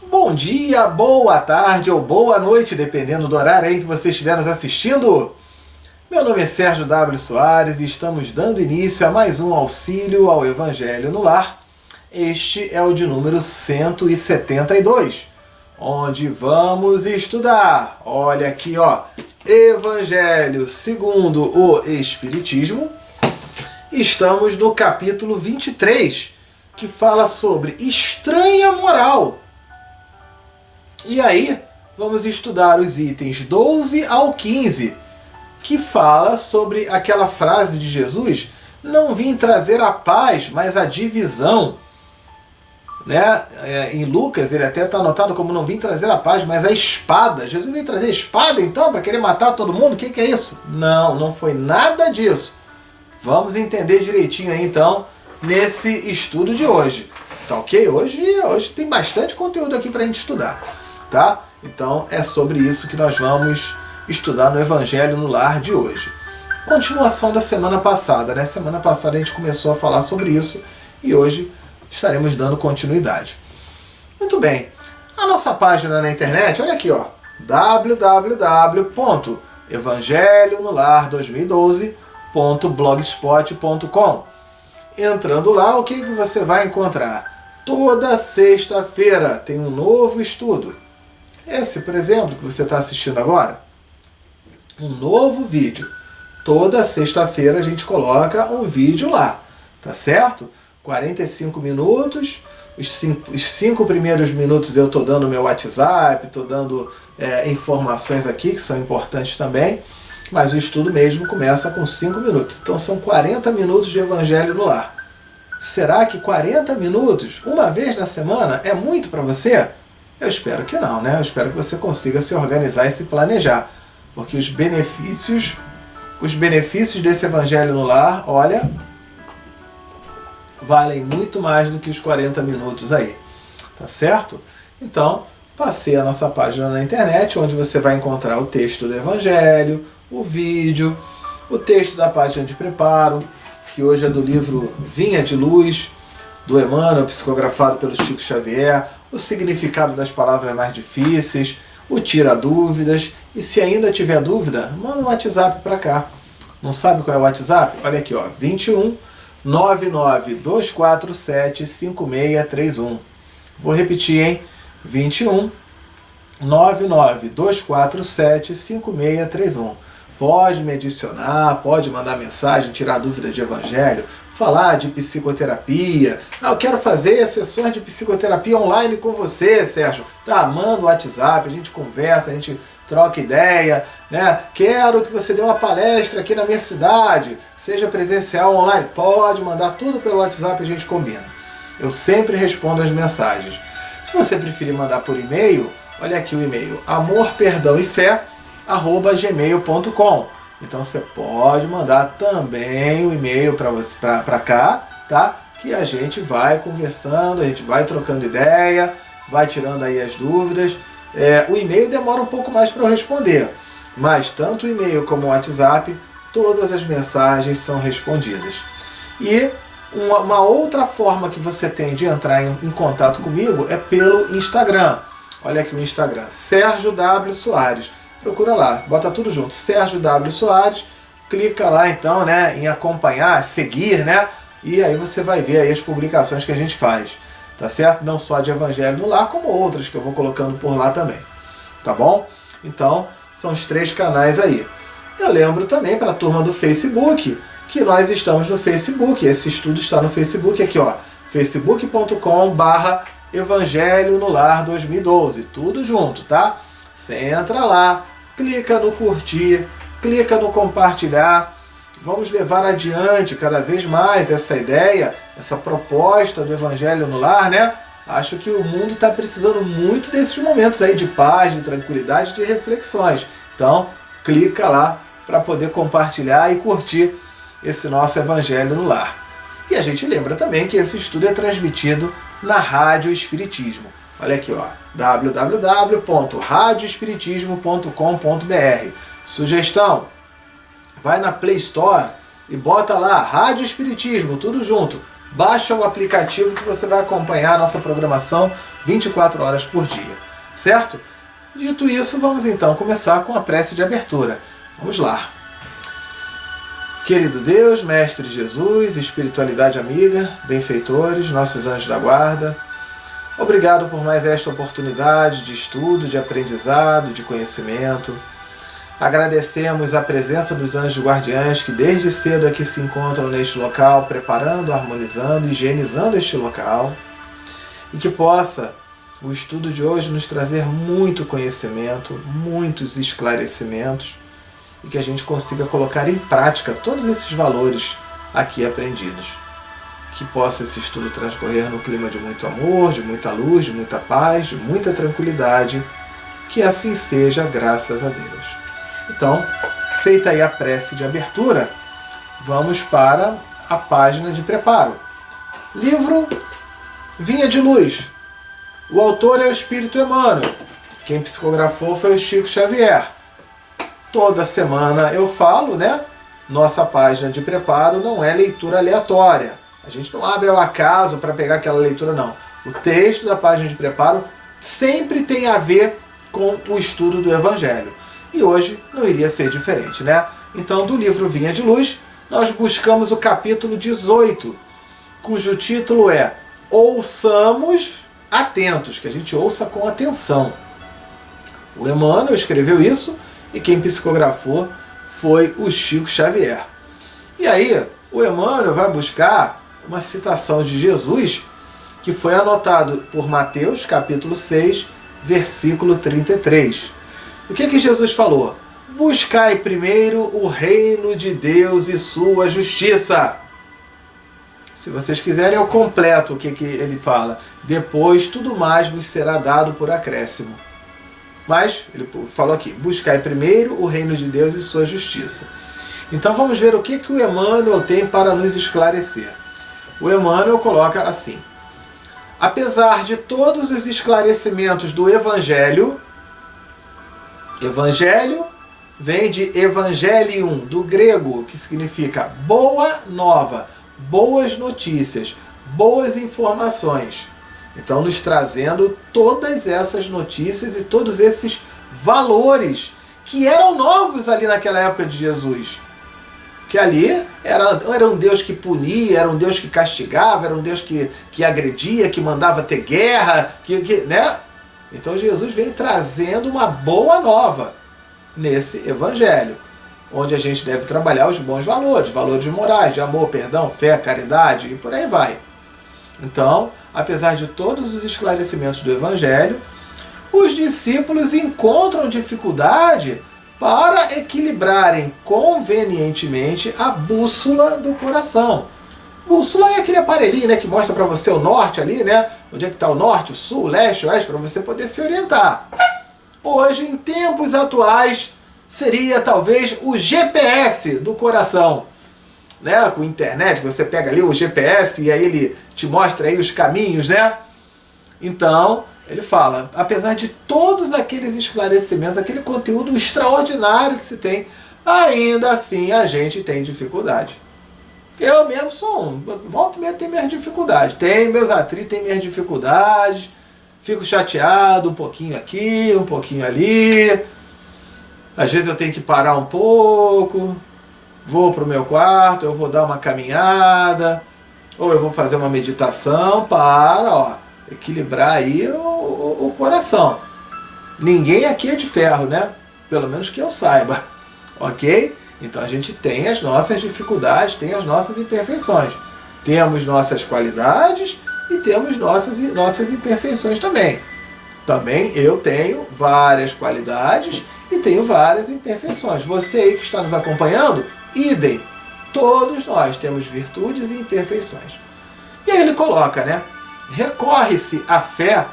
Bom dia, boa tarde ou boa noite, dependendo do horário aí que você estiver nos assistindo. Meu nome é Sérgio W. Soares e estamos dando início a mais um auxílio ao Evangelho no Lar. Este é o de número 172, onde vamos estudar, olha aqui ó, Evangelho segundo o Espiritismo. Estamos no capítulo 23, que fala sobre estranha moral. E aí, vamos estudar os itens 12 ao 15, que fala sobre aquela frase de Jesus: não vim trazer a paz, mas a divisão. Né? Em Lucas, ele até está anotado como não vim trazer a paz, mas a espada. Jesus veio trazer espada, então, para querer matar todo mundo? O que é isso? Não, não foi nada disso. Vamos entender direitinho aí, então, nesse estudo de hoje. Tá ok? Hoje tem bastante conteúdo aqui para a gente estudar. Tá? Então é sobre isso que nós vamos estudar no Evangelho no Lar de hoje. Continuação da semana passada, né? Semana passada a gente começou a falar sobre isso e hoje estaremos dando continuidade. Muito bem. A nossa página na internet, olha aqui, ó, www.evangelhonolar2012.blogspot.com. Entrando lá, o que você vai encontrar? Toda sexta-feira tem um novo estudo. Esse, por exemplo, que você está assistindo agora, um novo vídeo. Toda sexta-feira a gente coloca um vídeo lá, tá certo? 45 minutos, os 5 primeiros minutos eu estou dando meu WhatsApp, estou dando informações aqui que são importantes também, mas o estudo mesmo começa com 5 minutos. Então são 40 minutos de Evangelho no Lar. Será que 40 minutos, uma vez na semana, é muito para você? Eu espero que não, né? Eu espero que você consiga se organizar e se planejar. Porque os benefícios desse Evangelho no Lar, olha, valem muito mais do que os 40 minutos aí. Tá certo? Então, passei a nossa página na internet, onde você vai encontrar o texto do Evangelho, o vídeo, o texto da página de preparo, que hoje é do livro Vinha de Luz, do Emmanuel, psicografado pelo Chico Xavier, o significado das palavras mais difíceis, o tira dúvidas, e se ainda tiver dúvida, manda um WhatsApp para cá. Não sabe qual é o WhatsApp? Olha aqui, ó, 21 99247 5631. Vou repetir, hein? 21 99247 5631. Pode me adicionar, pode mandar mensagem, tirar dúvida de Evangelho, falar de psicoterapia. Eu quero fazer sessões de psicoterapia online com você, Sérgio. Tá, manda o WhatsApp, a gente conversa, a gente troca ideia, né? Quero que você dê uma palestra aqui na minha cidade, seja presencial ou online. Pode mandar tudo pelo WhatsApp, a gente combina. Eu sempre respondo as mensagens. Se você preferir mandar por e-mail, olha aqui o e-mail, amorperdãoefé@gmail.com. Então você pode mandar também o e-mail para cá, tá? Que a gente vai conversando, a gente vai trocando ideia, vai tirando aí as dúvidas. O e-mail demora um pouco mais para eu responder, mas tanto o e-mail como o WhatsApp, todas as mensagens são respondidas. E uma outra forma que você tem de entrar em contato comigo é pelo Instagram. Olha aqui o Instagram, Sérgio W. Soares. Procura lá, bota tudo junto, Sérgio W. Soares, clica lá então, né, em acompanhar, seguir, né, e aí você vai ver aí as publicações que a gente faz, tá certo? Não só de Evangelho no Lar, como outras que eu vou colocando por lá também, tá bom? Então, são os 3 canais aí. Eu lembro também para a turma do Facebook, que nós estamos no Facebook, esse estudo está no Facebook aqui, ó, facebook.com/Evangelho no Lar 2012, tudo junto, tá? Você entra lá, clica no curtir, clica no compartilhar. Vamos levar adiante cada vez mais essa ideia, essa proposta do Evangelho no Lar, né? Acho que o mundo está precisando muito desses momentos aí de paz, de tranquilidade, de reflexões. Então, clica lá para poder compartilhar e curtir esse nosso Evangelho no Lar. E a gente lembra também que esse estudo é transmitido na Rádio Espiritismo. Olha aqui, ó, www.radioespiritismo.com.br. Sugestão, vai na Play Store e bota lá Rádio Espiritismo, tudo junto. baixa o aplicativo que você vai acompanhar a nossa programação 24 horas por dia, certo? Dito isso, vamos então começar com a prece de abertura. Vamos lá. Querido Deus, Mestre Jesus, espiritualidade amiga, benfeitores, nossos anjos da guarda, obrigado por mais esta oportunidade de estudo, de aprendizado, de conhecimento. Agradecemos a presença dos anjos guardiães que desde cedo aqui se encontram neste local, preparando, harmonizando, higienizando este local, e que possa o estudo de hoje nos trazer muito conhecimento, muitos esclarecimentos, e que a gente consiga colocar em prática todos esses valores aqui aprendidos. Que possa esse estudo transcorrer no clima de muito amor, de muita luz, de muita paz, de muita tranquilidade. Que assim seja, graças a Deus. Então, feita aí a prece de abertura, vamos para a página de preparo. Livro Vinha de Luz. O autor é o Espírito Emmanuel. Quem psicografou foi o Chico Xavier. Toda semana eu falo, né? Nossa página de preparo não é leitura aleatória. A gente não abre ao acaso para pegar aquela leitura, não. O texto da página de preparo sempre tem a ver com o estudo do Evangelho. E hoje não iria ser diferente, né? Então, do livro Vinha de Luz, nós buscamos o capítulo 18, cujo título é Ouçamos Atentos, que a gente ouça com atenção. O Emmanuel escreveu isso e quem psicografou foi o Chico Xavier. E aí, o Emmanuel vai buscar uma citação de Jesus que foi anotado por Mateus, capítulo 6, versículo 33. O que Jesus falou? Buscai primeiro o reino de Deus e sua justiça. Se vocês quiserem, eu completo o que ele fala. Depois, tudo mais vos será dado por acréscimo. Mas, ele falou aqui, buscai primeiro o reino de Deus e sua justiça. Então vamos ver o que o Emmanuel tem para nos esclarecer. O Emmanuel coloca assim: apesar de todos os esclarecimentos do Evangelho, Evangelho vem de Evangelium, do grego, que significa boa nova, boas notícias, boas informações. Então, nos trazendo todas essas notícias e todos esses valores que eram novos ali naquela época de Jesus. Que ali era um Deus que punia, era um Deus que castigava, era um Deus que agredia, que mandava ter guerra, né? Então Jesus vem trazendo uma boa nova nesse Evangelho, onde a gente deve trabalhar os bons valores, valores morais, de amor, perdão, fé, caridade e por aí vai. Então, apesar de todos os esclarecimentos do Evangelho, os discípulos encontram dificuldade para equilibrarem convenientemente a bússola do coração. Bússola é aquele aparelhinho, né, que mostra para você o norte ali, né? Onde é que está o norte, o sul, o leste, o oeste, para você poder se orientar. Hoje, em tempos atuais, seria talvez o GPS do coração. Né? Com internet, você pega ali o GPS e aí ele te mostra aí os caminhos, né? Então, ele fala, apesar de todos aqueles esclarecimentos, aquele conteúdo extraordinário que se tem, ainda assim a gente tem dificuldade. Eu mesmo sou um, volta e meia tenho minhas dificuldades, tenho meus atritos, tenho minhas dificuldades, fico chateado um pouquinho aqui, um pouquinho ali, às vezes eu tenho que parar um pouco, vou para o meu quarto, eu vou dar uma caminhada, ou eu vou fazer uma meditação para equilibrar aí o coração. Ninguém aqui é de ferro, né? Pelo menos que eu saiba, ok? Então a gente tem as nossas dificuldades, tem as nossas imperfeições. Temos nossas qualidades e temos nossas imperfeições também. Também eu tenho várias qualidades e tenho várias imperfeições. Você aí que está nos acompanhando, idem. Todos nós temos virtudes e imperfeições. E aí ele coloca, né? Recorre-se à fé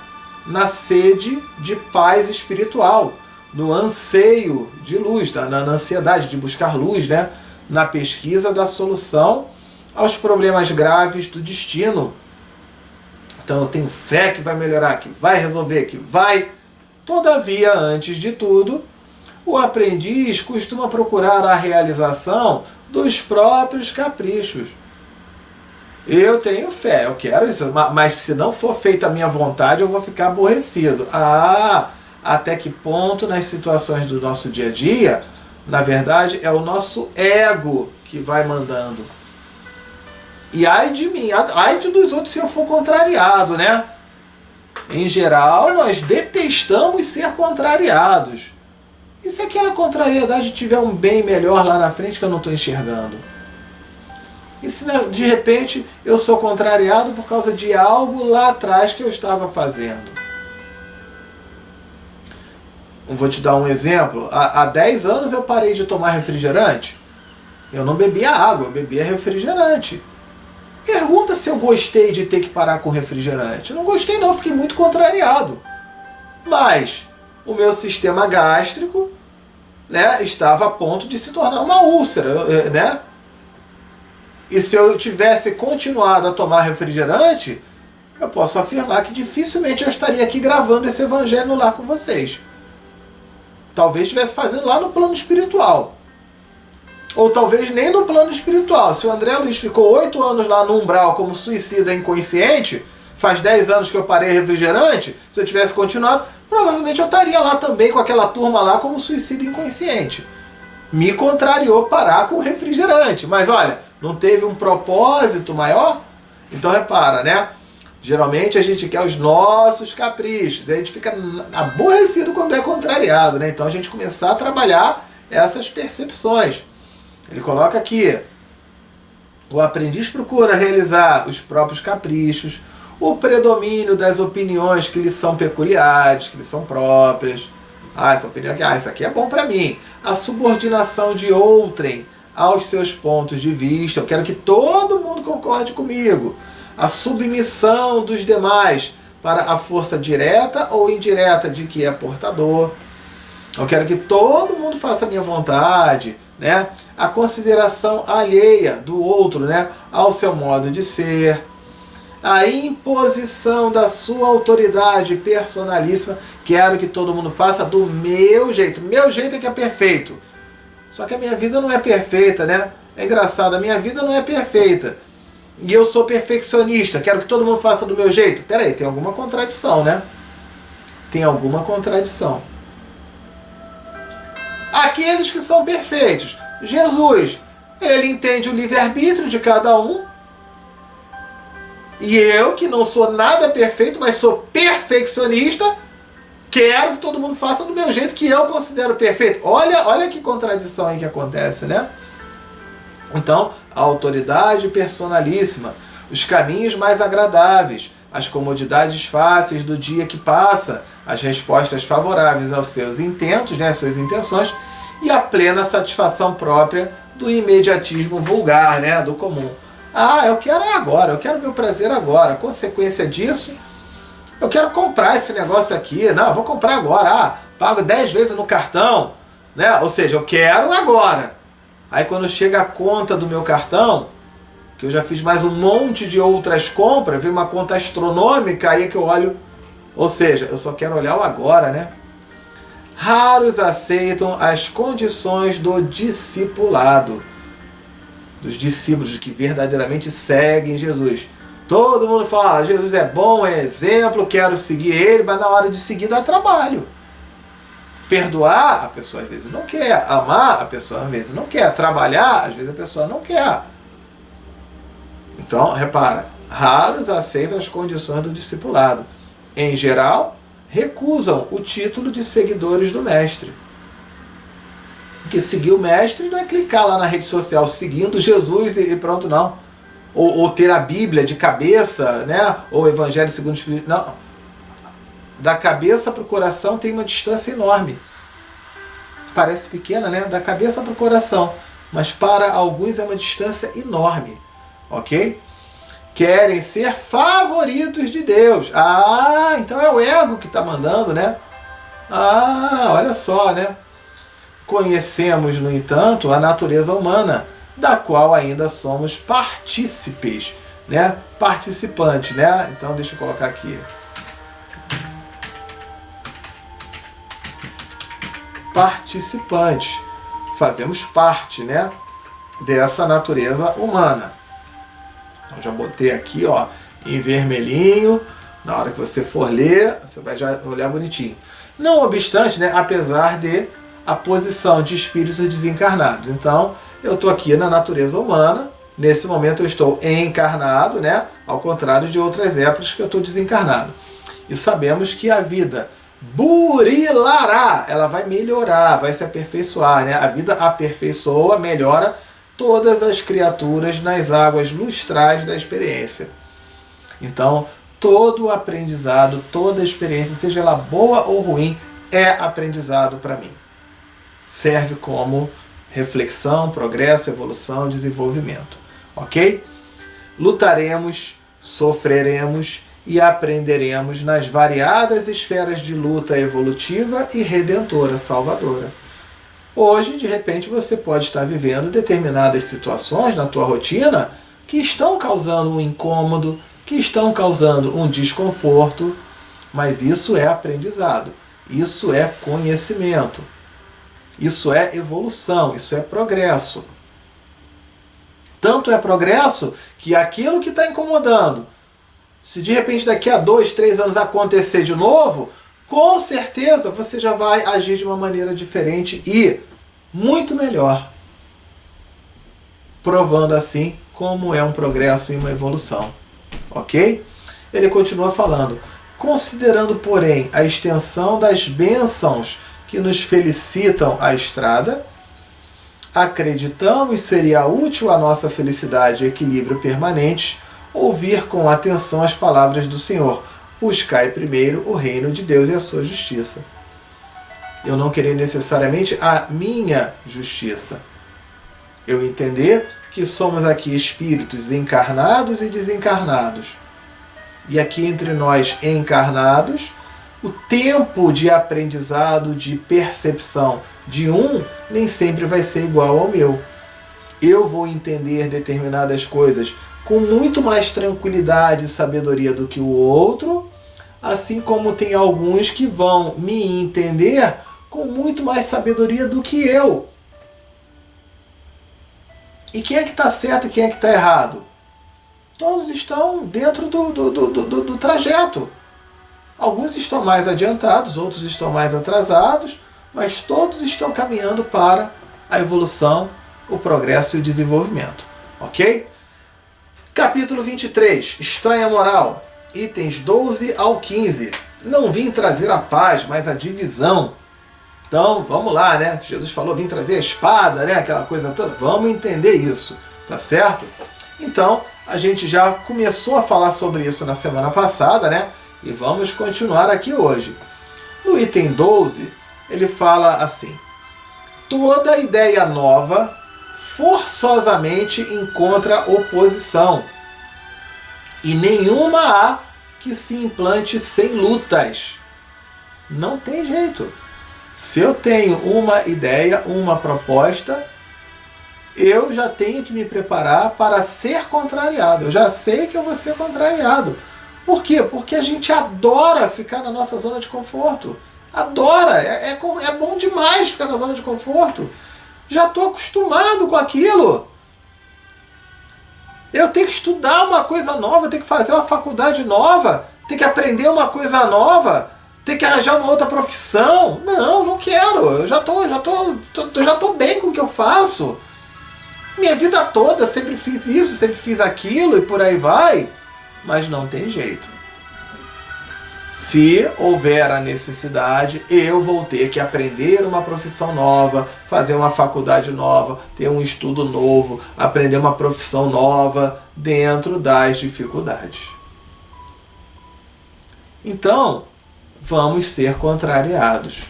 na sede de paz espiritual, no anseio de luz, na ansiedade de buscar luz, né? Na pesquisa da solução aos problemas graves do destino. Então eu tenho fé que vai melhorar, que vai resolver, que vai. Todavia, antes de tudo, o aprendiz costuma procurar a realização dos próprios caprichos. Eu tenho fé, eu quero isso, mas se não for feita a minha vontade, eu vou ficar aborrecido. Ah, até que ponto nas situações do nosso dia a dia, na verdade, é o nosso ego que vai mandando. E ai de mim, ai de dos outros se eu for contrariado, né? Em geral, nós detestamos ser contrariados. E se aquela contrariedade tiver um bem melhor lá na frente que eu não estou enxergando? E se de repente eu sou contrariado por causa de algo lá atrás que eu estava fazendo? Vou te dar um exemplo. Há 10 anos eu parei de tomar refrigerante. Eu não bebia água, eu bebia refrigerante. Pergunta se eu gostei de ter que parar com refrigerante. Eu não gostei não, fiquei muito contrariado. Mas o meu sistema gástrico, né, estava a ponto de se tornar uma úlcera, né? E se eu tivesse continuado a tomar refrigerante, eu posso afirmar que dificilmente eu estaria aqui gravando esse evangelho lá com vocês. Talvez estivesse fazendo lá no plano espiritual. Ou talvez nem no plano espiritual. Se o André Luiz ficou 8 anos lá no umbral como suicida inconsciente, faz 10 anos que eu parei refrigerante, se eu tivesse continuado, provavelmente eu estaria lá também com aquela turma lá como suicida inconsciente. Me contrariou parar com o refrigerante. Mas olha, não teve um propósito maior? Então repara, né? Geralmente a gente quer os nossos caprichos. A gente fica aborrecido quando é contrariado, né? Então a gente começar a trabalhar essas percepções. Ele coloca aqui: o aprendiz procura realizar os próprios caprichos, o predomínio das opiniões que lhe são peculiares, que lhe são próprias. Essa opinião aqui, isso aqui é bom para mim. A subordinação de outrem aos seus pontos de vista. Eu quero que todo mundo concorde comigo. A submissão dos demais para a força direta ou indireta de que é portador. Eu quero que todo mundo faça a minha vontade, né? A consideração alheia do outro, né, ao seu modo de ser. A imposição da sua autoridade personalíssima. Quero que todo mundo faça do meu jeito. Meu jeito é que é perfeito. Só que a minha vida não é perfeita, né? É engraçado, a minha vida não é perfeita. E eu sou perfeccionista, quero que todo mundo faça do meu jeito. Peraí, tem alguma contradição, né? Tem alguma contradição. Aqueles que são perfeitos. Jesus, ele entende o livre-arbítrio de cada um. E eu, que não sou nada perfeito, mas sou perfeccionista, quero que todo mundo faça do meu jeito que eu considero perfeito. Olha que contradição aí que acontece, né? Então, a autoridade personalíssima, os caminhos mais agradáveis, as comodidades fáceis do dia que passa, as respostas favoráveis aos seus intentos, né, às suas intenções, e a plena satisfação própria do imediatismo vulgar, né, do comum. Ah, eu quero agora, eu quero meu prazer agora. A consequência disso, eu quero comprar esse negócio aqui. Não, eu vou comprar agora. Ah, pago 10 vezes no cartão, né? Ou seja, eu quero agora. Aí quando chega a conta do meu cartão, que eu já fiz mais um monte de outras compras, vem uma conta astronômica, aí é que eu olho. Ou seja, eu só quero olhar o agora, né? Raros aceitam as condições do discipulado. Dos discípulos que verdadeiramente seguem Jesus. Todo mundo fala, Jesus é bom, é exemplo, quero seguir ele, mas na hora de seguir dá trabalho. Perdoar, a pessoa às vezes não quer. Amar, a pessoa às vezes não quer. Trabalhar, às vezes a pessoa não quer. Então, repara, raros aceitam as condições do discipulado. Em geral, recusam o título de seguidores do mestre. Porque seguir o mestre não é clicar lá na rede social seguindo Jesus e pronto, não. Ou ter a Bíblia de cabeça, né? Ou o Evangelho segundo o Espírito. Não. Da cabeça para o coração tem uma distância enorme. Parece pequena, né? Da cabeça para o coração. Mas para alguns é uma distância enorme. Ok? Querem ser favoritos de Deus. Ah, então é o ego que está mandando, né? Ah, olha só, né? Conhecemos, no entanto, a natureza humana, da qual ainda somos partícipes, né? Participantes, né? Então deixa eu colocar aqui. Participantes. Fazemos parte, né? Dessa natureza humana. Eu já botei aqui, ó, em vermelhinho. Na hora que você for ler, você vai já olhar bonitinho. Não obstante, né, apesar de a posição de espíritos desencarnados. Então, eu estou aqui na natureza humana. Nesse momento eu estou encarnado, né, ao contrário de outras épocas que eu estou desencarnado. E sabemos que a vida burilará, ela vai melhorar, vai se aperfeiçoar, né? A vida aperfeiçoa, melhora todas as criaturas nas águas lustrais da experiência. Então, todo aprendizado, toda experiência, seja ela boa ou ruim, é aprendizado para mim. Serve como reflexão, progresso, evolução, desenvolvimento. Ok? Lutaremos, sofreremos e aprenderemos nas variadas esferas de luta evolutiva e redentora, salvadora. Hoje, de repente, você pode estar vivendo determinadas situações na tua rotina que estão causando um incômodo, que estão causando um desconforto, mas isso é aprendizado, isso é conhecimento, isso é evolução, isso é progresso. Tanto é progresso que aquilo que está incomodando, se de repente daqui a 2, 3 anos acontecer de novo, com certeza você já vai agir de uma maneira diferente e muito melhor. Provando assim como é um progresso e uma evolução. Ok? Ele continua falando. Considerando, porém, a extensão das bênçãos que nos felicitam a estrada, acreditamos seria útil à nossa felicidade e equilíbrio permanentes ouvir com atenção as palavras do Senhor. Buscai primeiro o reino de Deus e a sua justiça. Eu não querer necessariamente a minha justiça. Eu entender que somos aqui espíritos encarnados e desencarnados. E aqui entre nós encarnados, o tempo de aprendizado, de percepção de um, nem sempre vai ser igual ao meu. Eu vou entender determinadas coisas com muito mais tranquilidade e sabedoria do que o outro, assim como tem alguns que vão me entender com muito mais sabedoria do que eu. E quem é que está certo e quem é que está errado? Todos estão dentro do trajeto. Alguns estão mais adiantados, outros estão mais atrasados, mas todos estão caminhando para a evolução, o progresso e o desenvolvimento. Ok? Capítulo 23, Estranha Moral, itens 12 ao 15. Não vim trazer a paz, mas a divisão. Então, vamos lá, né? Jesus falou, vim trazer a espada, né? Aquela coisa toda. Vamos entender isso, tá certo? Então, a gente já começou a falar sobre isso na semana passada, né? E vamos continuar aqui hoje. No item 12, ele fala assim: toda ideia nova forçosamente encontra oposição, e nenhuma há que se implante sem lutas. Não tem jeito. Se eu tenho uma ideia, uma proposta, eu já tenho que me preparar para ser contrariado. Eu já sei que eu vou ser contrariado. Por quê? Porque a gente adora ficar na nossa zona de conforto. Adora. É bom demais ficar na zona de conforto. Já estou acostumado com aquilo. Eu tenho que estudar uma coisa nova, tenho que fazer uma faculdade nova, tenho que aprender uma coisa nova, tenho que arranjar uma outra profissão. Não, não quero. Eu já tô bem com o que eu faço. Minha vida toda sempre fiz isso, sempre fiz aquilo e por aí vai. Mas não tem jeito. Se houver a necessidade, eu vou ter que aprender uma profissão nova, fazer uma faculdade nova, ter um estudo novo, aprender uma profissão nova dentro das dificuldades. Então, vamos ser contrariados.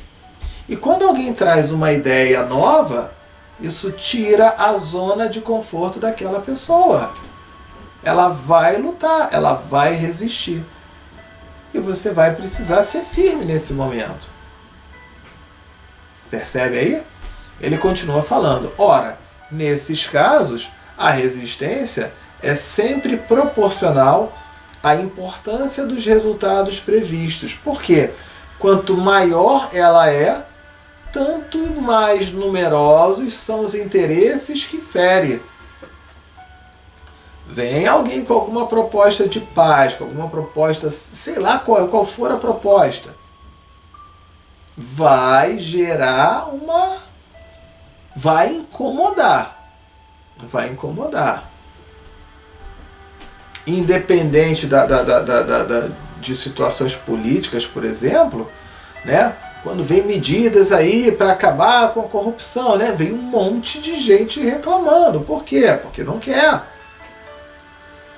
E quando alguém traz uma ideia nova, isso tira a zona de conforto daquela pessoa. Ela vai lutar, ela vai resistir. E você vai precisar ser firme nesse momento. Percebe aí? Ele continua falando. Ora, nesses casos, a resistência é sempre proporcional à importância dos resultados previstos. Por quê? Quanto maior ela é, tanto mais numerosos são os interesses que fere. Vem alguém com alguma proposta de paz, com alguma proposta, sei lá qual for a proposta, vai gerar vai incomodar. Vai incomodar. Independente de situações políticas, por exemplo, né? Quando vem medidas aí para acabar com a corrupção, né? Vem um monte de gente reclamando. Por quê? Porque não quer.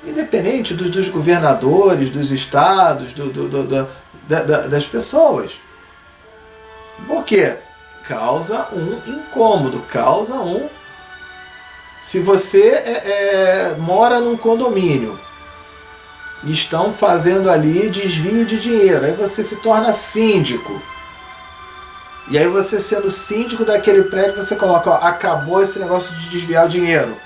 Independente dos governadores, dos estados, das pessoas. Por quê? Causa um incômodo, causa um... Se você mora num condomínio, estão fazendo ali desvio de dinheiro, aí você se torna síndico. E aí você, sendo síndico daquele prédio, você coloca, ó, acabou esse negócio de desviar o dinheiro.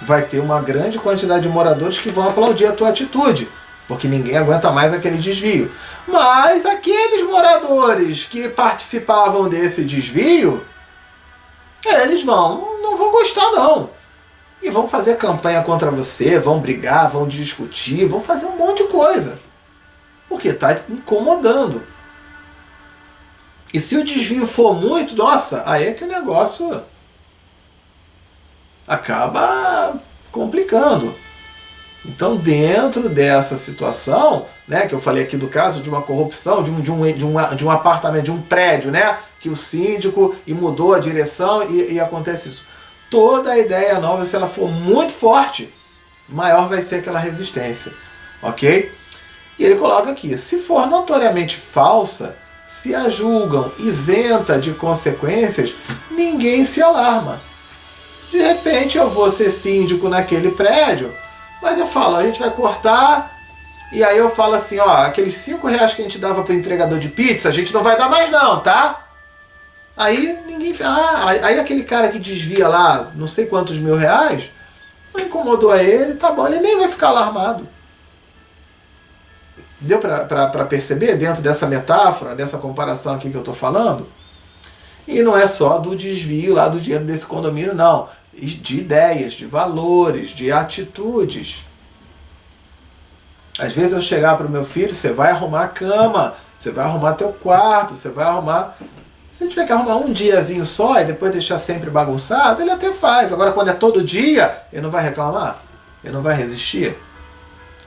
Vai ter uma grande quantidade de moradores que vão aplaudir a tua atitude, porque ninguém aguenta mais aquele desvio. Mas aqueles moradores que participavam desse desvio, eles não vão gostar não. E vão fazer campanha contra você, vão brigar, vão discutir, vão fazer um monte de coisa. Porque está incomodando. E se o desvio for muito, nossa, aí é que o negócio acaba complicando. Então, dentro dessa situação, né, que eu falei aqui do caso de uma corrupção, de um apartamento, de um prédio, né, que o síndico mudou a direção e acontece isso. Toda a ideia nova, se ela for muito forte, maior vai ser aquela resistência, ok? E ele coloca aqui, se for notoriamente falsa, se a julgam isenta de consequências, ninguém se alarma. De repente eu vou ser síndico naquele prédio, mas eu falo, a gente vai cortar, e aí eu falo assim, ó, aqueles R$5 que a gente dava para o entregador de pizza, a gente não vai dar mais não, tá? Aí ninguém... aí aquele cara que desvia lá não sei quantos R$1.000, não incomodou a ele, tá bom, ele nem vai ficar alarmado. Deu para perceber dentro dessa metáfora, dessa comparação aqui que eu estou falando? E não é só do desvio lá do dinheiro desse condomínio, não. De ideias, de valores, de atitudes. Às vezes eu chegar para o meu filho, você vai arrumar a cama, você vai arrumar teu quarto, você vai arrumar... Se tiver que arrumar um diazinho só e depois deixar sempre bagunçado, ele até faz. Agora quando é todo dia, ele não vai reclamar? Ele não vai resistir?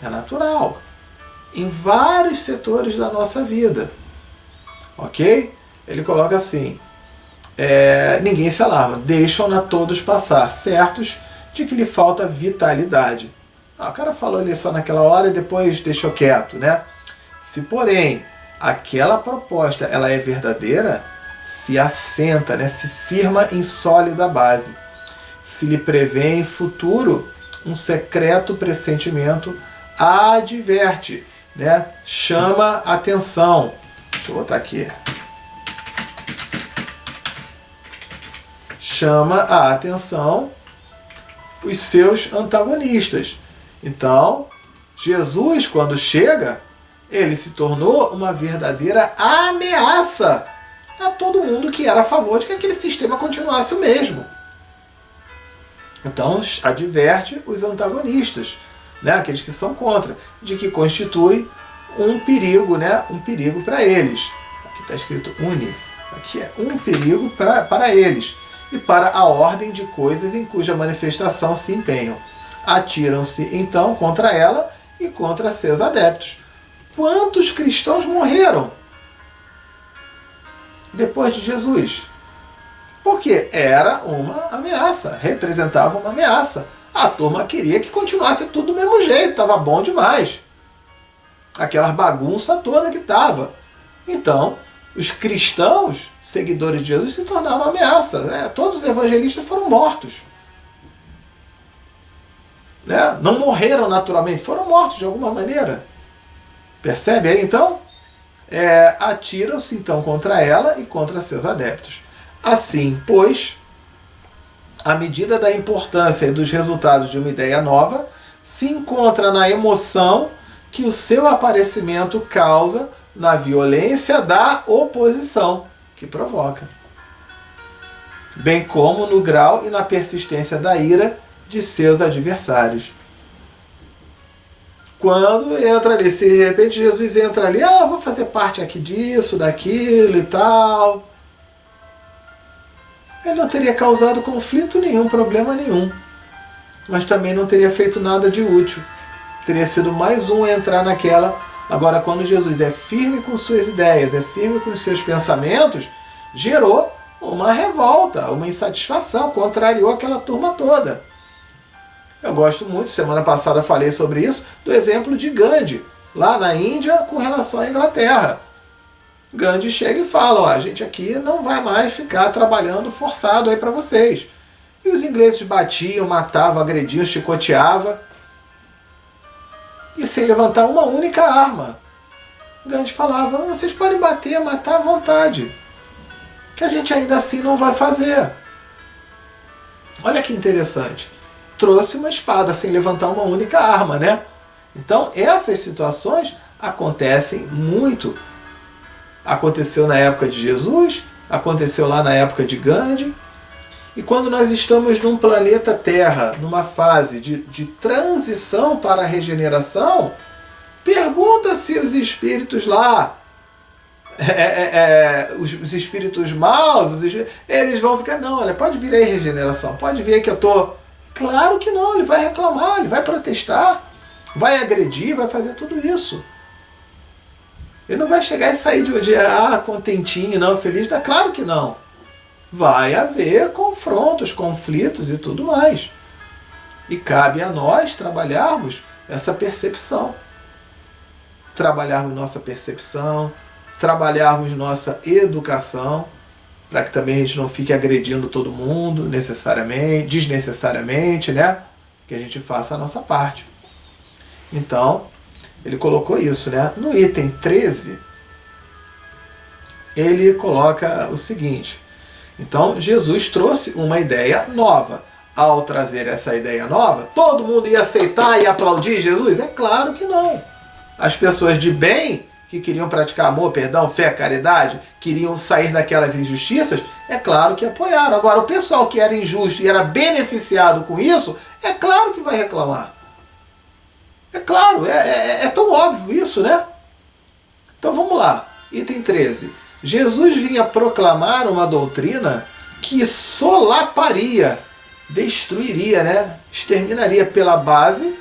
É natural. Em vários setores da nossa vida. Ok? Ele coloca assim, ninguém se alarma, deixam-na todos passar, certos de que lhe falta vitalidade. O cara falou ali só naquela hora e depois deixou quieto, né? Se, porém, aquela proposta ela é verdadeira, se assenta, né? Se firma em sólida base. Se lhe prevê em futuro um secreto pressentimento, adverte, né? Chama atenção. Deixa eu botar aqui. Chama a atenção os seus antagonistas. Então, Jesus, quando chega, ele se tornou uma verdadeira ameaça a todo mundo que era a favor de que aquele sistema continuasse o mesmo. Então, adverte os antagonistas, né, aqueles que são contra, de que constitui um perigo, né, um perigo para eles. Aqui está escrito une. Aqui é um perigo para eles e para a ordem de coisas em cuja manifestação se empenham. Atiram-se, então, contra ela e contra seus adeptos. Quantos cristãos morreram depois de Jesus? Porque era uma ameaça, representava uma ameaça. A turma queria que continuasse tudo do mesmo jeito, estava bom demais. Aquela bagunça toda que estava. Então, os cristãos, seguidores de Jesus, se tornaram uma ameaça, né? Todos os evangelistas foram mortos. Né? Não morreram naturalmente, foram mortos de alguma maneira. Percebe aí então? Atiram-se então contra ela e contra seus adeptos. Assim, pois, à medida da importância e dos resultados de uma ideia nova, se encontra na emoção que o seu aparecimento causa na violência da oposição que provoca, bem como no grau e na persistência da ira de seus adversários. Quando entra ali, se de repente Jesus entra ali, vou fazer parte aqui disso, daquilo e tal, ele não teria causado conflito nenhum, problema nenhum, mas também não teria feito nada de útil. Teria sido mais um a entrar naquela. Agora, quando Jesus é firme com suas ideias, é firme com seus pensamentos, gerou uma revolta, uma insatisfação, contrariou aquela turma toda. Eu gosto muito, semana passada falei sobre isso, do exemplo de Gandhi, lá na Índia, com relação à Inglaterra. Gandhi chega e fala, a gente aqui não vai mais ficar trabalhando forçado aí para vocês. E os ingleses batiam, matavam, agrediam, chicoteavam, e sem levantar uma única arma. Gandhi falava, vocês podem bater, matar à vontade, que a gente ainda assim não vai fazer. Olha que interessante. Trouxe uma espada sem levantar uma única arma, né? Então, essas situações acontecem muito. Aconteceu na época de Jesus, aconteceu lá na época de Gandhi. E quando nós estamos num planeta Terra, numa fase de transição para a regeneração, pergunta se os espíritos lá, os espíritos maus, eles vão ficar, não, olha, pode vir aí regeneração, pode vir aí que eu estou... Claro que não, ele vai reclamar, ele vai protestar, vai agredir, vai fazer tudo isso. Ele não vai chegar e sair de um dia contentinho, não, feliz. Claro que não. Vai haver confrontos, conflitos e tudo mais. E cabe a nós trabalharmos essa percepção. Trabalharmos nossa percepção, trabalharmos nossa educação, para que também a gente não fique agredindo todo mundo desnecessariamente, né? Que a gente faça a nossa parte. Então, ele colocou isso, né? No item 13, ele coloca o seguinte. Então, Jesus trouxe uma ideia nova. Ao trazer essa ideia nova, todo mundo ia aceitar e aplaudir Jesus? É claro que não. As pessoas de bem, que queriam praticar amor, perdão, fé, caridade, queriam sair daquelas injustiças, é claro que apoiaram. Agora, o pessoal que era injusto e era beneficiado com isso, é claro que vai reclamar. É claro, é tão óbvio isso, né? Então vamos lá, item 13. Jesus vinha proclamar uma doutrina que solaparia, destruiria, né? Exterminaria pela base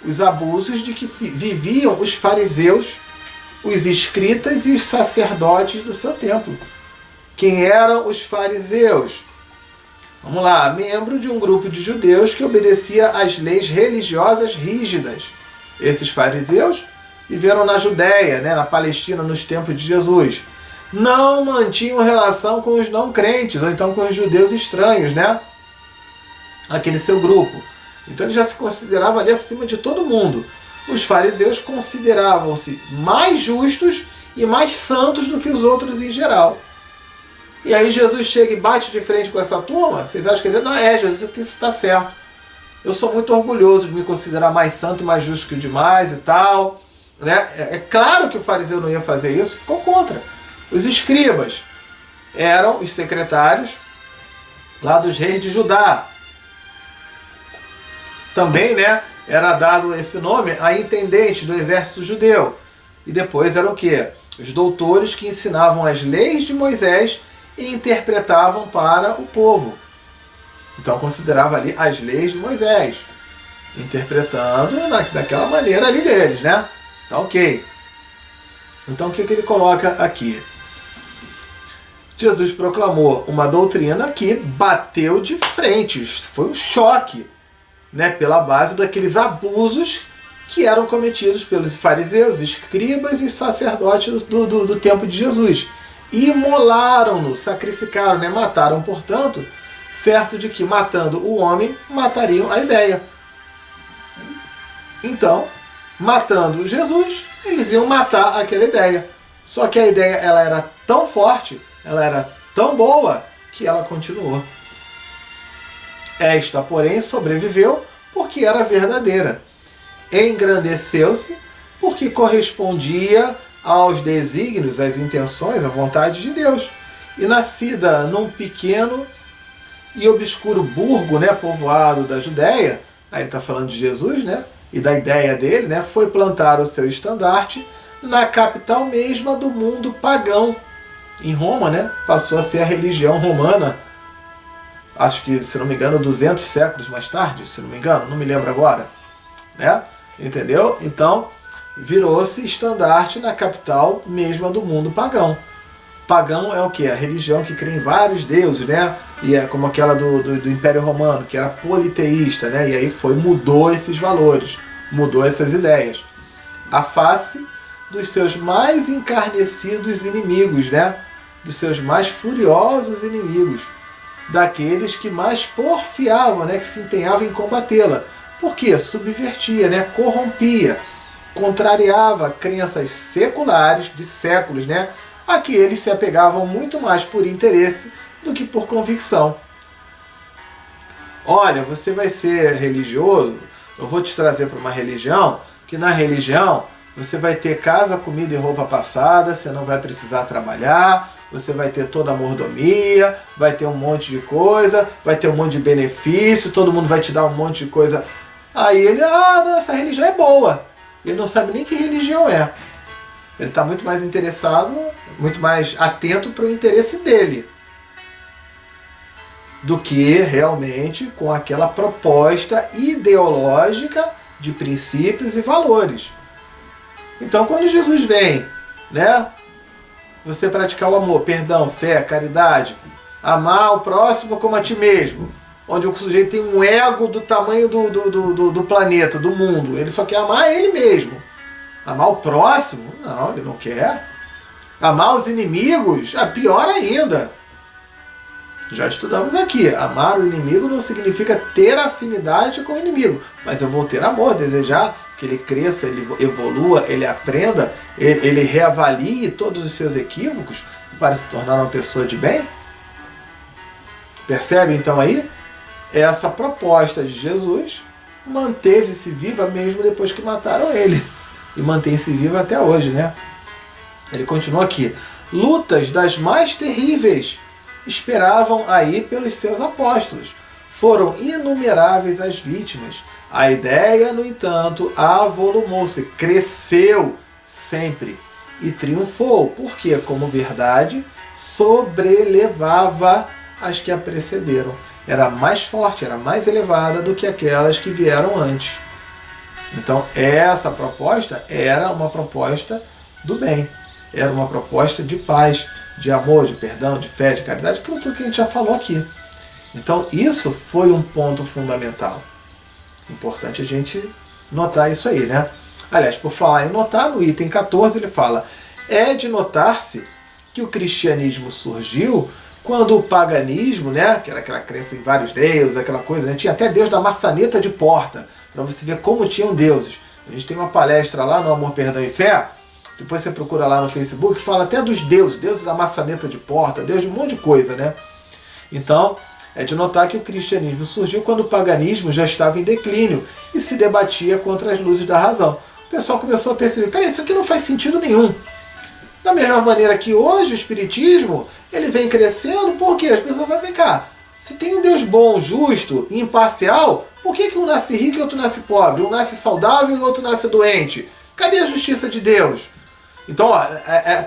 os abusos de que viviam os fariseus, os escritas e os sacerdotes do seu templo. Quem eram os fariseus? Vamos lá, membro de um grupo de judeus que obedecia às leis religiosas rígidas. Esses fariseus viveram na Judéia, né, na Palestina, nos tempos de Jesus. Não mantinham relação com os não crentes, ou então com os judeus estranhos, né? Aquele seu grupo. Então ele já se considerava ali acima de todo mundo. Os fariseus consideravam-se mais justos e mais santos do que os outros em geral. E aí Jesus chega e bate de frente com essa turma, vocês acham que ele não Jesus está certo. Eu sou muito orgulhoso de me considerar mais santo, mais justo que o demais e tal. Né? É claro que o fariseu não ia fazer isso, ficou contra. Os escribas eram os secretários lá dos reis de Judá. Também, né, era dado esse nome a intendente do exército judeu. E depois eram o quê? Os doutores que ensinavam as leis de Moisés e interpretavam para o povo. Então considerava ali as leis de Moisés, interpretando daquela maneira ali deles, né? Tá ok. Então o que ele coloca aqui? Jesus proclamou uma doutrina que bateu de frente, foi um choque, né, pela base daqueles abusos que eram cometidos pelos fariseus, escribas e os sacerdotes do tempo de Jesus. Imolaram-no, sacrificaram, né, mataram, portanto, certo de que matando o homem, matariam a ideia. Então, matando Jesus, eles iam matar aquela ideia. Só que a ideia ela era tão forte, ela era tão boa, que ela continuou. Esta, porém, sobreviveu porque era verdadeira. Engrandeceu-se porque correspondia aos desígnios, às intenções, à vontade de Deus. E nascida num pequeno e obscuro burgo, né, povoado da Judéia, aí ele está falando de Jesus, né, e da ideia dele, né, foi plantar o seu estandarte na capital mesma do mundo pagão. Em Roma, né, passou a ser a religião romana, acho que, se não me engano, 200 séculos mais tarde, se não me engano, não me lembro agora, né, entendeu? Então, virou-se estandarte na capital mesma do mundo pagão. Pagão é o que? A religião que crê em vários deuses, né? E é como aquela do Império Romano, que era politeísta, né? E aí mudou esses valores, mudou essas ideias. A face dos seus mais encarnecidos inimigos, né? Dos seus mais furiosos inimigos, daqueles que mais porfiavam, né? Que se empenhavam em combatê-la. Por quê? Subvertia, né? Corrompia, contrariava crenças seculares de séculos, né? A que eles se apegavam muito mais por interesse do que por convicção. Olha, você vai ser religioso, eu vou te trazer para uma religião, que na religião você vai ter casa, comida e roupa passada, você não vai precisar trabalhar, você vai ter toda a mordomia, vai ter um monte de coisa, vai ter um monte de benefício, todo mundo vai te dar um monte de coisa. Aí ele, não, essa religião é boa. Ele não sabe nem que religião é. Ele está muito mais interessado, muito mais atento para o interesse dele do que realmente com aquela proposta ideológica de princípios e valores. Então, quando Jesus vem, né, você praticar o amor, perdão, fé, caridade, amar o próximo como a ti mesmo, onde o sujeito tem um ego do tamanho do planeta, do mundo, ele só quer amar ele mesmo. Amar o próximo? Não, ele não quer. Amar os inimigos? É pior ainda. Já estudamos aqui. Amar o inimigo não significa ter afinidade com o inimigo. Mas eu vou ter amor, desejar que ele cresça, ele evolua, ele aprenda, ele reavalie todos os seus equívocos para se tornar uma pessoa de bem. Percebe então aí? Essa proposta de Jesus manteve-se viva mesmo depois que mataram ele. E mantém-se vivo até hoje, né? Ele continua aqui. Lutas das mais terríveis esperavam aí pelos seus apóstolos. Foram inumeráveis as vítimas. A ideia, no entanto, avolumou-se, cresceu sempre e triunfou, porque, como verdade, sobrelevava as que a precederam. Era mais forte, era mais elevada do que aquelas que vieram antes. Então, essa proposta era uma proposta do bem, era uma proposta de paz, de amor, de perdão, de fé, de caridade, tudo que a gente já falou aqui. Então, isso foi um ponto fundamental. Importante a gente notar isso aí, né? Aliás, por falar em notar, no item 14 ele fala: é de notar-se que o cristianismo surgiu quando o paganismo, né, que era aquela crença em vários deuses, aquela coisa, né, tinha até Deus da maçaneta de porta, para você ver como tinham deuses. A gente tem uma palestra lá no Amor, Perdão e Fé, depois você procura lá no Facebook, fala até dos deuses da maçaneta de porta, Deus de um monte de coisa, né? Então, é de notar que o cristianismo surgiu quando o paganismo já estava em declínio e se debatia contra as luzes da razão. O pessoal começou a perceber, peraí, isso aqui não faz sentido nenhum. Da mesma maneira que hoje o espiritismo, ele vem crescendo, porque as pessoas vão ver cá. Se tem um Deus bom, justo e imparcial, por que um nasce rico e outro nasce pobre? Um nasce saudável e o outro nasce doente? Cadê a justiça de Deus? Então, ó,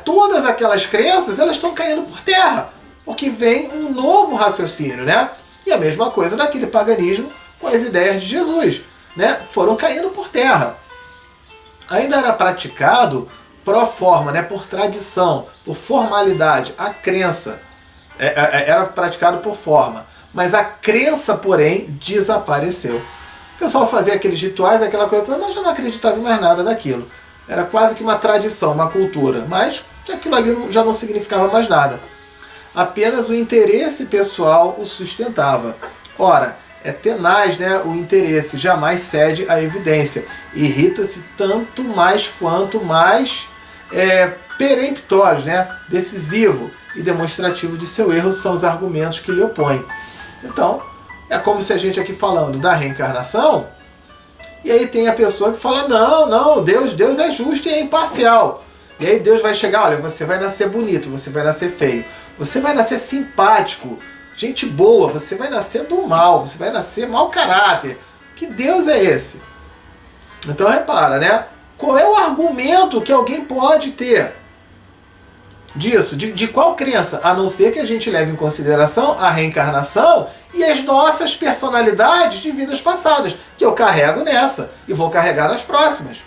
todas aquelas crenças, elas estão caindo por terra, porque vem um novo raciocínio, né? E a mesma coisa daquele paganismo com as ideias de Jesus, né? Foram caindo por terra. Ainda era praticado pro forma, né? Por tradição, por formalidade, a crença era praticado por forma, mas a crença, porém, desapareceu. O pessoal fazia aqueles rituais, aquela coisa, mas já não acreditava em mais nada daquilo. Era quase que uma tradição, uma cultura, mas aquilo ali já não significava mais nada. Apenas o interesse pessoal o sustentava. Ora, é tenaz, né, o interesse, jamais cede à evidência. Irrita-se tanto mais quanto mais peremptório, né, decisivo e demonstrativo de seu erro são os argumentos que lhe opõem. Então, é como se a gente aqui falando da reencarnação, e aí tem a pessoa que fala, não, Deus é justo e é imparcial. E aí Deus vai chegar, olha, você vai nascer bonito, você vai nascer feio, você vai nascer simpático, gente boa, você vai nascer do mal, você vai nascer mau caráter. Que Deus é esse? Então repara, né? Qual é o argumento que alguém pode ter disso? De qual crença? A não ser que a gente leve em consideração a reencarnação e as nossas personalidades de vidas passadas, que eu carrego nessa e vou carregar nas próximas.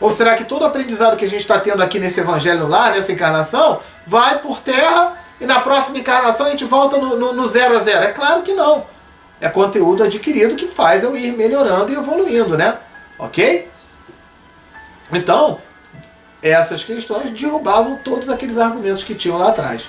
Ou será que todo o aprendizado que a gente está tendo aqui nesse evangelho lá, nessa encarnação, vai por terra e na próxima encarnação a gente volta no 0 a 0? É claro que não. É conteúdo adquirido que faz eu ir melhorando e evoluindo, né? Ok? Então, essas questões derrubavam todos aqueles argumentos que tinham lá atrás.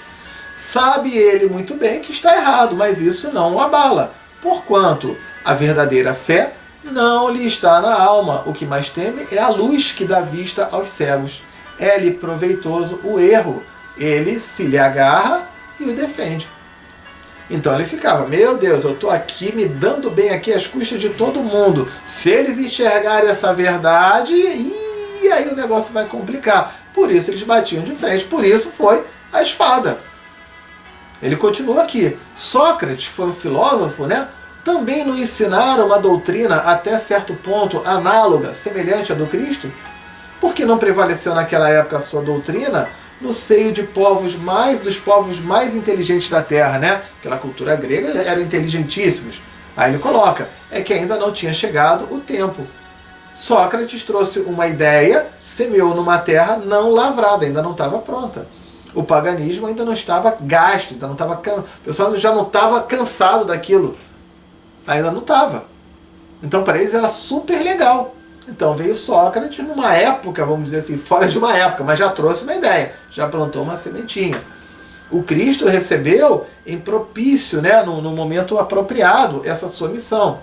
Sabe ele muito bem que está errado, mas isso não o abala, porquanto a verdadeira fé não lhe está na alma. O que mais teme é a luz que dá vista aos cegos. É-lhe proveitoso o erro. Ele se lhe agarra e o defende. Então ele ficava, meu Deus, eu estou aqui me dando bem aqui às custas de todo mundo. Se eles enxergarem essa verdade, e aí o negócio vai complicar. Por isso eles batiam de frente, por isso foi a espada. Ele continua aqui. Sócrates, que foi um filósofo, né, também não ensinaram uma doutrina até certo ponto análoga, semelhante à do Cristo? Por que não prevaleceu naquela época a sua doutrina no seio de dos povos mais inteligentes da Terra, né? Aquela cultura grega eram inteligentíssimos. Aí ele coloca, é que ainda não tinha chegado o tempo. Sócrates trouxe uma ideia, semeou numa terra não lavrada, ainda não estava pronta. O paganismo ainda não estava gasto, ainda não estava o pessoal já não estava cansado daquilo. Ainda não estava. Então para eles era super legal. Então veio Sócrates numa época, vamos dizer assim, fora de uma época, mas já trouxe uma ideia, já plantou uma sementinha. O Cristo recebeu em propício, né, no momento apropriado, essa sua missão.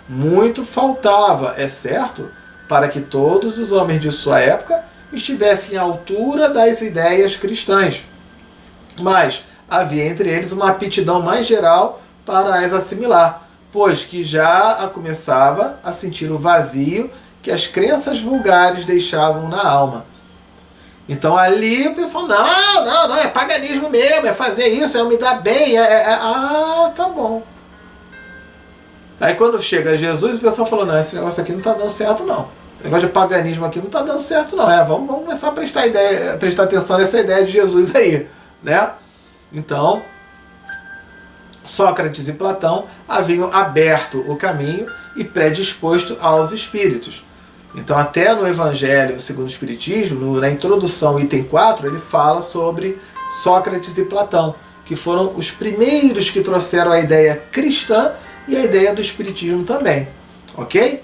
Muito faltava, é certo, para que todos os homens de sua época estivessem à altura das ideias cristãs. Mas havia entre eles uma aptidão mais geral para as assimilar, pois que já começava a sentir o vazio que as crenças vulgares deixavam na alma. Então ali o pessoal, não, é paganismo mesmo, é fazer isso, é eu me dar bem, tá bom. Aí quando chega Jesus, o pessoal falou, não, esse negócio aqui não está dando certo não. O negócio de paganismo aqui não está dando certo não. Vamos começar a prestar atenção nessa ideia de Jesus aí, né? Então, Sócrates e Platão haviam aberto o caminho e predisposto aos espíritos. Então até no Evangelho segundo o Espiritismo, na introdução, item 4, ele fala sobre Sócrates e Platão, que foram os primeiros que trouxeram a ideia cristã e a ideia do Espiritismo também. Ok?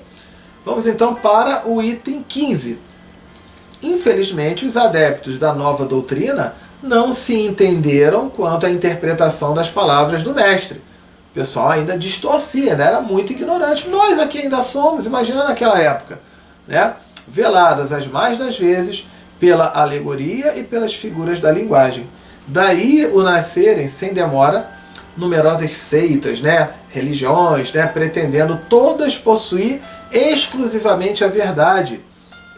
Vamos então para o item 15. Infelizmente, os adeptos da nova doutrina não se entenderam quanto à interpretação das palavras do mestre. O pessoal ainda distorcia, ainda era muito ignorante. Nós aqui ainda somos, imagina naquela época, né? Veladas as mais das vezes pela alegoria e pelas figuras da linguagem. Daí o nascerem, sem demora, numerosas seitas, né? Religiões, né? Pretendendo todas possuir exclusivamente a verdade,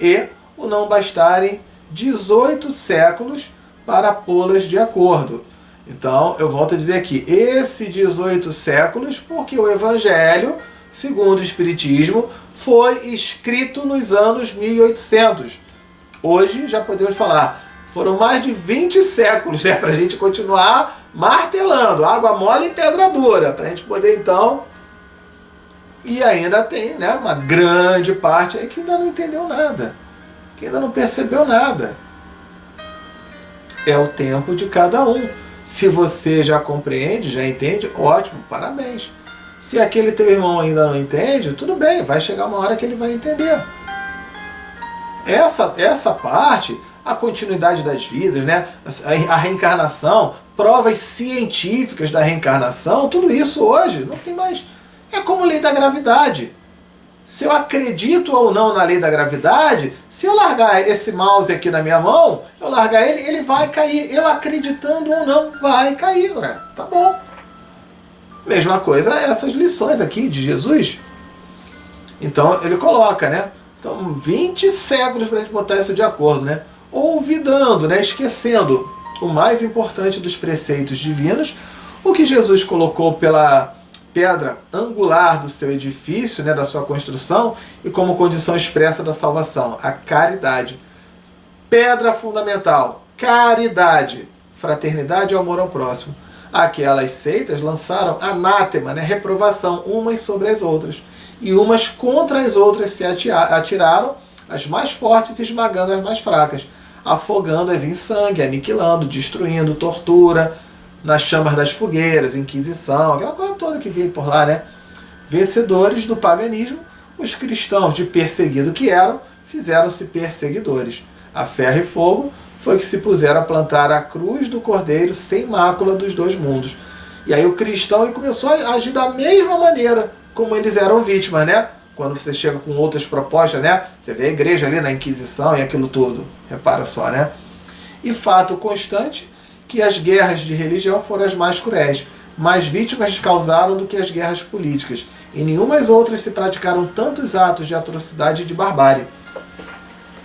e o não bastarem 18 séculos para pô-las de acordo. Então, eu volto a dizer aqui, esse 18 séculos, porque o Evangelho, segundo o Espiritismo, foi escrito nos anos 1800. Hoje, já podemos falar, foram mais de 20 séculos, né, para a gente continuar martelando, água mole e pedra dura, para a gente poder, então... E ainda tem, né, uma grande parte aí que ainda não entendeu nada, que ainda não percebeu nada. É o tempo de cada um. Se você já compreende, já entende, ótimo, parabéns. Se aquele teu irmão ainda não entende, tudo bem, vai chegar uma hora que ele vai entender. Essa parte, a continuidade das vidas, né, a reencarnação, provas científicas da reencarnação, tudo isso hoje não tem mais. É como a lei da gravidade. Se eu acredito ou não na lei da gravidade, se eu largar esse mouse aqui na minha mão, eu largar ele, ele vai cair. Eu acreditando ou não, vai cair. Tá bom. Mesma coisa essas lições aqui de Jesus. Então ele coloca, né? Então 20 séculos para a gente botar isso de acordo, né? Olvidando, né? Esquecendo o mais importante dos preceitos divinos, O que Jesus colocou pela pedra angular do seu edifício, né, da sua construção, e como condição expressa da salvação, a caridade. Pedra fundamental, caridade, fraternidade e amor ao próximo. Aquelas seitas lançaram anátema, né, reprovação, umas sobre as outras. E umas contra as outras se atiraram, as mais fortes esmagando as mais fracas, afogando-as em sangue, aniquilando, destruindo, tortura, nas chamas das fogueiras, inquisição, aquela coisa toda que veio por lá, né? Vencedores do paganismo, os cristãos de perseguido que eram, fizeram-se perseguidores. A ferro e fogo foi que se puseram a plantar a cruz do Cordeiro sem mácula dos dois mundos. E aí o cristão ele começou a agir da mesma maneira como eles eram vítimas, né? Quando você chega com outras propostas, né? Você vê a igreja ali na Inquisição e aquilo tudo. Repara só, né? E fato constante que as guerras de religião foram as mais cruéis. Mais vítimas causaram do que as guerras políticas. Em nenhumas outras se praticaram tantos atos de atrocidade e de barbárie.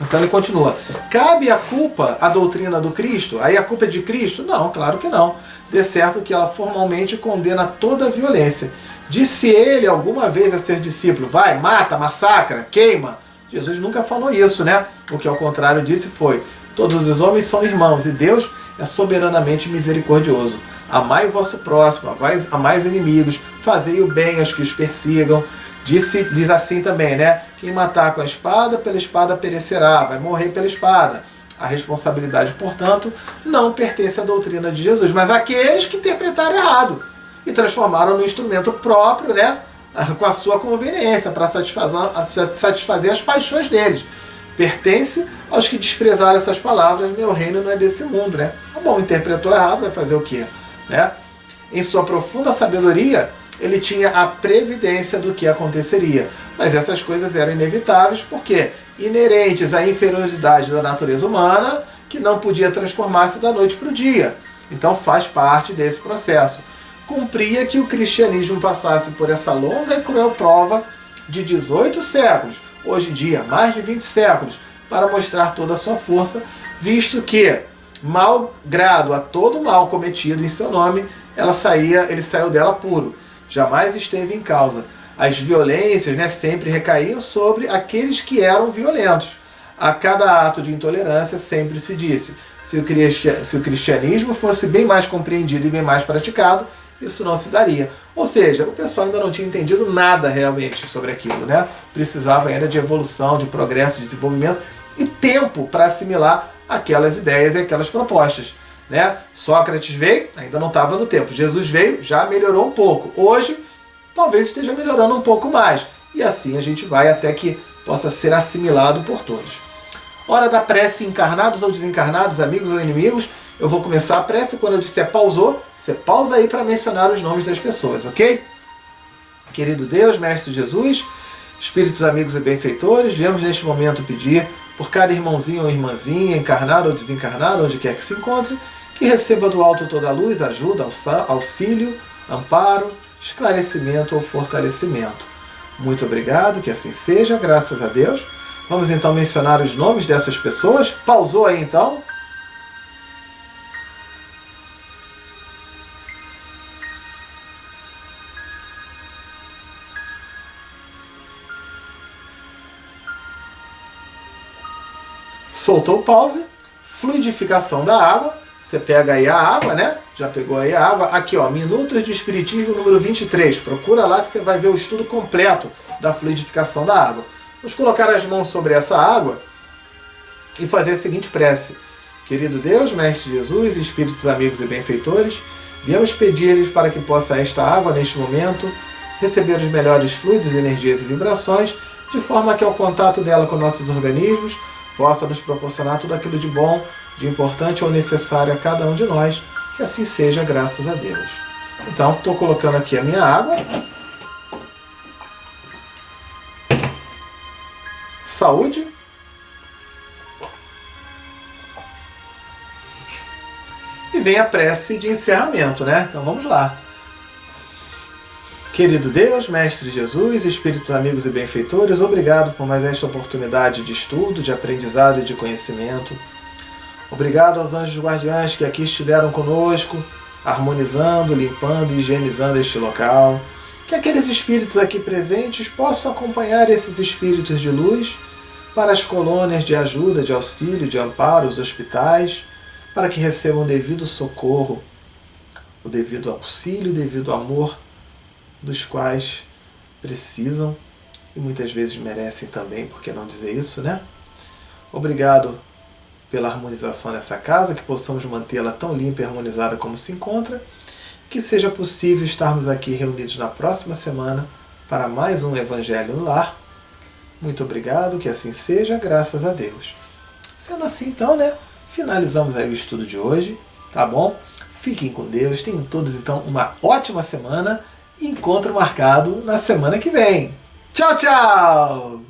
Então ele continua. Cabe a culpa à doutrina do Cristo? Aí a culpa é de Cristo? Não, claro que não. De certo que ela formalmente condena toda a violência. Disse ele alguma vez a seus discípulos, vai, mata, massacra, queima. Jesus nunca falou isso, né? O que ao contrário disse foi, todos os homens são irmãos e Deus é soberanamente misericordioso. Amai o vosso próximo, amai os inimigos, fazei o bem aos que os persigam. Diz assim também, né? Quem matar com a espada, pela espada perecerá, vai morrer pela espada. A responsabilidade, portanto, não pertence à doutrina de Jesus, mas àqueles que interpretaram errado e transformaram no instrumento próprio, né? Com a sua conveniência, para satisfazer as paixões deles. Pertence aos que desprezaram essas palavras, meu reino não é desse mundo, né? Tá bom, interpretou errado, vai fazer o quê? Né? Em sua profunda sabedoria, ele tinha a previdência do que aconteceria. Mas essas coisas eram inevitáveis, porque inerentes à inferioridade da natureza humana, que não podia transformar-se da noite para o dia. Então faz parte desse processo. Cumpria que o cristianismo passasse por essa longa e cruel prova de 18 séculos, hoje em dia mais de 20 séculos, para mostrar toda a sua força, visto que, malgrado a todo mal cometido em seu nome, ele saiu dela puro. Jamais esteve em causa. As violências, né, sempre recaíam sobre aqueles que eram violentos. A cada ato de intolerância sempre se disse, se o cristianismo fosse bem mais compreendido e bem mais praticado, isso não se daria. Ou seja, o pessoal ainda não tinha entendido nada realmente sobre aquilo, né? Precisava ainda de evolução, de progresso, de desenvolvimento e tempo para assimilar aquelas ideias e aquelas propostas, né? Sócrates veio, ainda não estava no tempo. Jesus veio, já melhorou um pouco. Hoje, talvez esteja melhorando um pouco mais. E assim a gente vai até que possa ser assimilado por todos. Hora da prece, encarnados ou desencarnados, amigos ou inimigos. Eu vou começar a prece, quando eu disser pausou, você pausa aí para mencionar os nomes das pessoas, ok? Querido Deus, Mestre Jesus, espíritos amigos e benfeitores, viemos neste momento pedir por cada irmãozinho ou irmãzinha, encarnado ou desencarnado, onde quer que se encontre, que receba do alto toda a luz, ajuda, auxílio, amparo, esclarecimento ou fortalecimento. Muito obrigado, que assim seja, graças a Deus. Vamos então mencionar os nomes dessas pessoas. Pausou aí então? Soltou o pause, fluidificação da água, você pega aí a água, né? Já pegou aí a água. Aqui, ó, Minutos de Espiritismo número 23. Procura lá que você vai ver o estudo completo da fluidificação da água. Vamos colocar as mãos sobre essa água e fazer a seguinte prece. Querido Deus, Mestre Jesus, espíritos amigos e benfeitores, viemos pedir-lhes para que possa esta água, neste momento, receber os melhores fluidos, energias e vibrações, de forma que ao contato dela com nossos organismos, possa nos proporcionar tudo aquilo de bom, de importante ou necessário a cada um de nós, que assim seja, graças a Deus. Então, estou colocando aqui a minha água. Saúde. E vem a prece de encerramento, né? Então vamos lá. Querido Deus, Mestre Jesus, espíritos amigos e benfeitores, obrigado por mais esta oportunidade de estudo, de aprendizado e de conhecimento. Obrigado aos anjos guardiães que aqui estiveram conosco, harmonizando, limpando e higienizando este local. Que aqueles espíritos aqui presentes possam acompanhar esses espíritos de luz para as colônias de ajuda, de auxílio, de amparo, os hospitais, para que recebam o devido socorro, o devido auxílio, o devido amor dos quais precisam e muitas vezes merecem também, por que não dizer isso, né? Obrigado pela harmonização dessa casa, que possamos mantê-la tão limpa e harmonizada como se encontra, que seja possível estarmos aqui reunidos na próxima semana para mais um Evangelho no Lar. Muito obrigado, que assim seja, graças a Deus. Sendo assim, então, né? Finalizamos aí o estudo de hoje, tá bom? Fiquem com Deus, tenham todos então uma ótima semana e encontro marcado na semana que vem. Tchau, tchau!